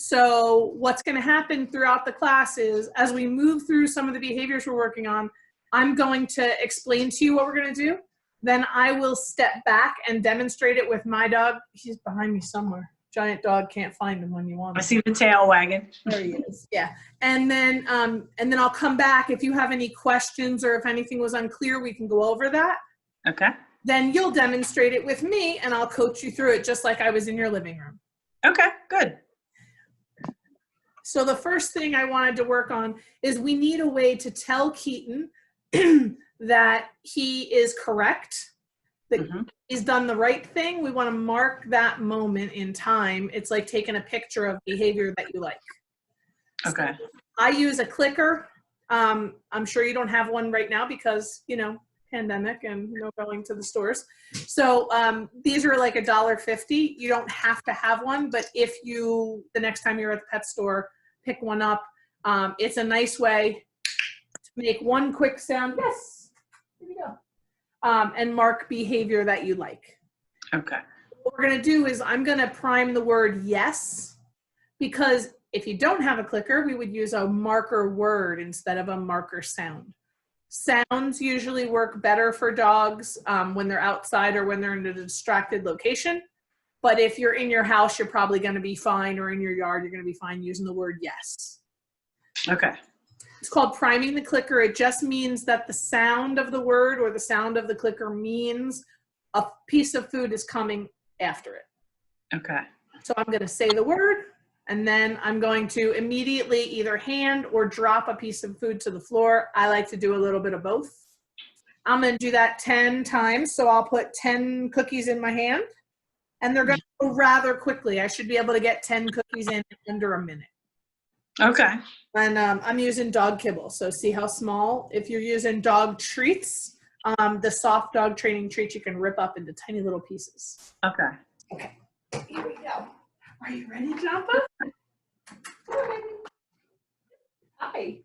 So what's going to happen throughout the class is, as we move through some of the behaviors we're working on, I'm going to explain to you what we're going to do. Then I will step back and demonstrate it with my dog. He's behind me somewhere. Giant dog, can't find him when you want him. I see the tail wagging. There he is. Yeah. And then I'll come back. If you have any questions or if anything was unclear, we can go over that. Okay. Then you'll demonstrate it with me and I'll coach you through it just like I was in your living room. Okay, good. So the first thing I wanted to work on is we need a way to tell Keaton that he is correct, that he's done the right thing. We want to mark that moment in time. It's like taking a picture of behavior that you like. Okay. So I use a clicker. I'm sure you don't have one right now because, you know, pandemic and no going to the stores. So these are like $1.50. You don't have to have one, but if you, the next time you're at the pet store, pick one up. It's a nice way to make one quick sound. Yes, here we go. And mark behavior that you like. Okay. What we're going to do is I'm going to prime the word yes, because if you don't have a clicker, we would use a marker word instead of a marker sound. Sounds usually work better for dogs when they're outside or when they're in a distracted location. But if you're in your house, you're probably going to be fine, or in your yard, you're going to be fine using the word yes. Okay. It's called priming the clicker. It just means that the sound of the word or the sound of the clicker means a piece of food is coming after it. Okay. So I'm going to say the word, and then I'm going to immediately either hand or drop a piece of food to the floor. I like to do a little bit of both. I'm going to do that 10 times. So I'll put 10 cookies in my hand, and they're going to go rather quickly. I should be able to get 10 cookies in under a minute. Okay. And I'm using dog kibble. So see how small? If you're using dog treats, the soft dog training treats, you can rip up into tiny little pieces. Okay. Okay, here we go. Are you ready, Jumpa? Hi.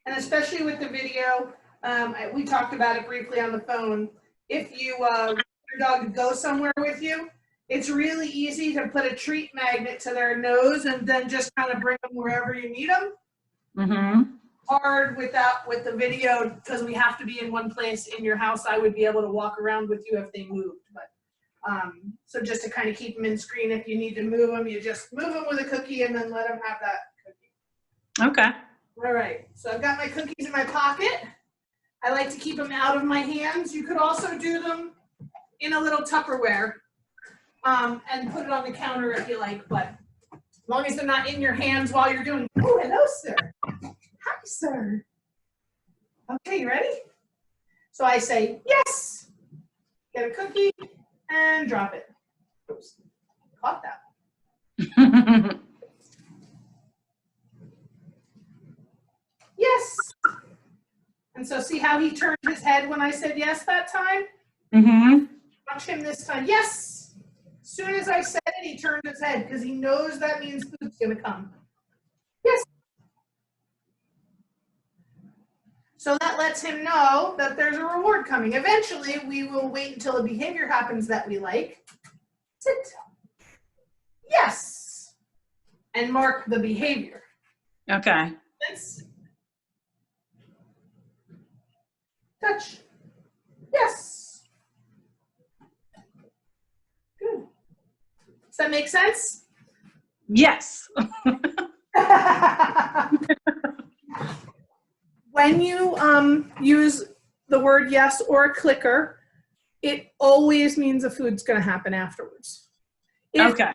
And especially with the video, we talked about it briefly on the phone. If you your dog to go somewhere with you, it's really easy to put a treat magnet to their nose and then just kind of bring them wherever you need them. Mm-hmm. Hard with the video because we have to be in one place in your house. I would be able to walk around with you if they moved, but so just to kind of keep them in screen, if you need to move them, you just move them with a cookie and then let them have that cookie. Okay. All right, so I've got my cookies in my pocket. I like to keep them out of my hands. You could also do them in a little Tupperware and put it on the counter if you like, but as long as they're not in your hands while you're doing. Oh, hello, sir. Hi, sir. Okay, you ready? So I say yes. Get a cookie and drop it. Oops, caught that. Yes. And so see how he turned his head when I said yes that time? Mm-hmm. Watch him this time. Yes. As soon as I said it, he turned his head because he knows that means food's going to come. Yes. So that lets him know that there's a reward coming. Eventually, we will wait until a behavior happens that we like. Sit. Yes. And mark the behavior. Okay. Yes. Touch. Yes. Good. Does that make sense? Yes. When you use the word yes or a clicker, it always means the food's going to happen afterwards. If Okay.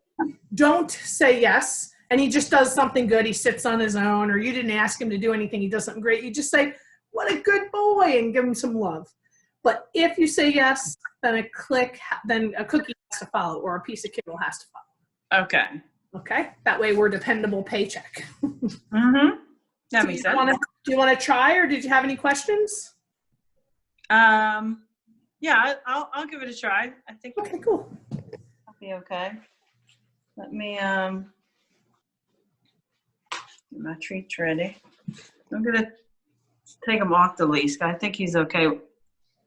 don't say yes, and he just does something good, he sits on his own, or you didn't ask him to do anything, he does something great, you just say, what a good boy, and give him some love. But if you say yes, then a cookie has to follow, or a piece of kibble has to follow. Okay. Okay? That way we're dependable paycheck. Mm-hmm. That makes sense. Do you want to try, or did you have any questions? Yeah, I'll give it a try. I think Okay, cool. I'll be okay. Let me get my treats ready. I'm gonna take him off the leash. I think he's okay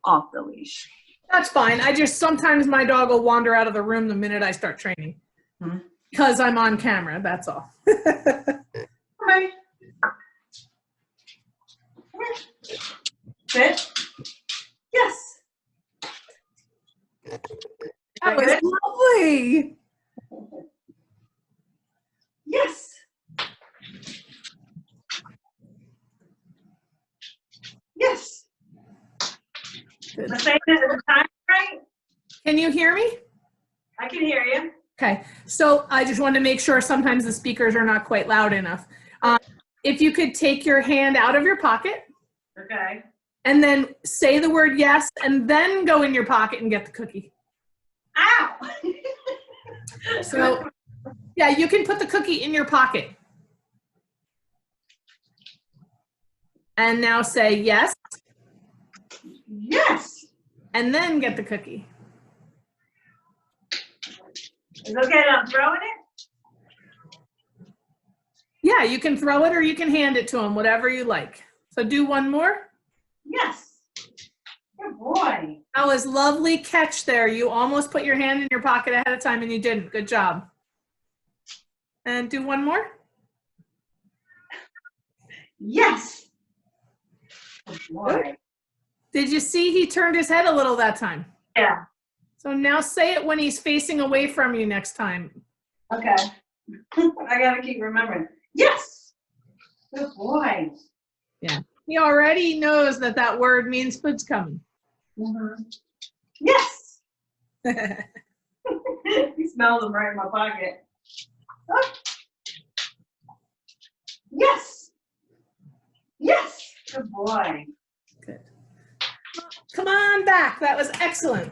off the leash. That's fine. I just, sometimes my dog will wander out of the room the minute I start training. Hmm. Because I'm on camera, that's all. Okay. Sit. Yes. That was lovely. Yes. Yes. Good. The same as the time, right? Can you hear me? I can hear you. Okay, so I just wanted to make sure sometimes the speakers are not quite loud enough. If you could take your hand out of your pocket Okay. and then say the word yes and then go in your pocket and get the cookie. Ow! So, yeah, you can put the cookie in your pocket. And now say yes Yes. and then get the cookie. It's okay that I'm throwing it? Yeah, you can throw it or you can hand it to him, whatever you like. So do one more. Yes. Good boy. That was lovely catch there. You almost put your hand in your pocket ahead of time and you didn't. Good job. And do one more. Yes. Good boy. Did you see he turned his head a little that time? Yeah. So now say it when he's facing away from you next time. Okay. I gotta keep remembering. Yes. Good boy. Yeah. He already knows that that word means food's coming. Mm-hmm. Yes. He smells them right in my pocket. Oh. Yes. Yes. Good boy. Good. Come on back. That was excellent.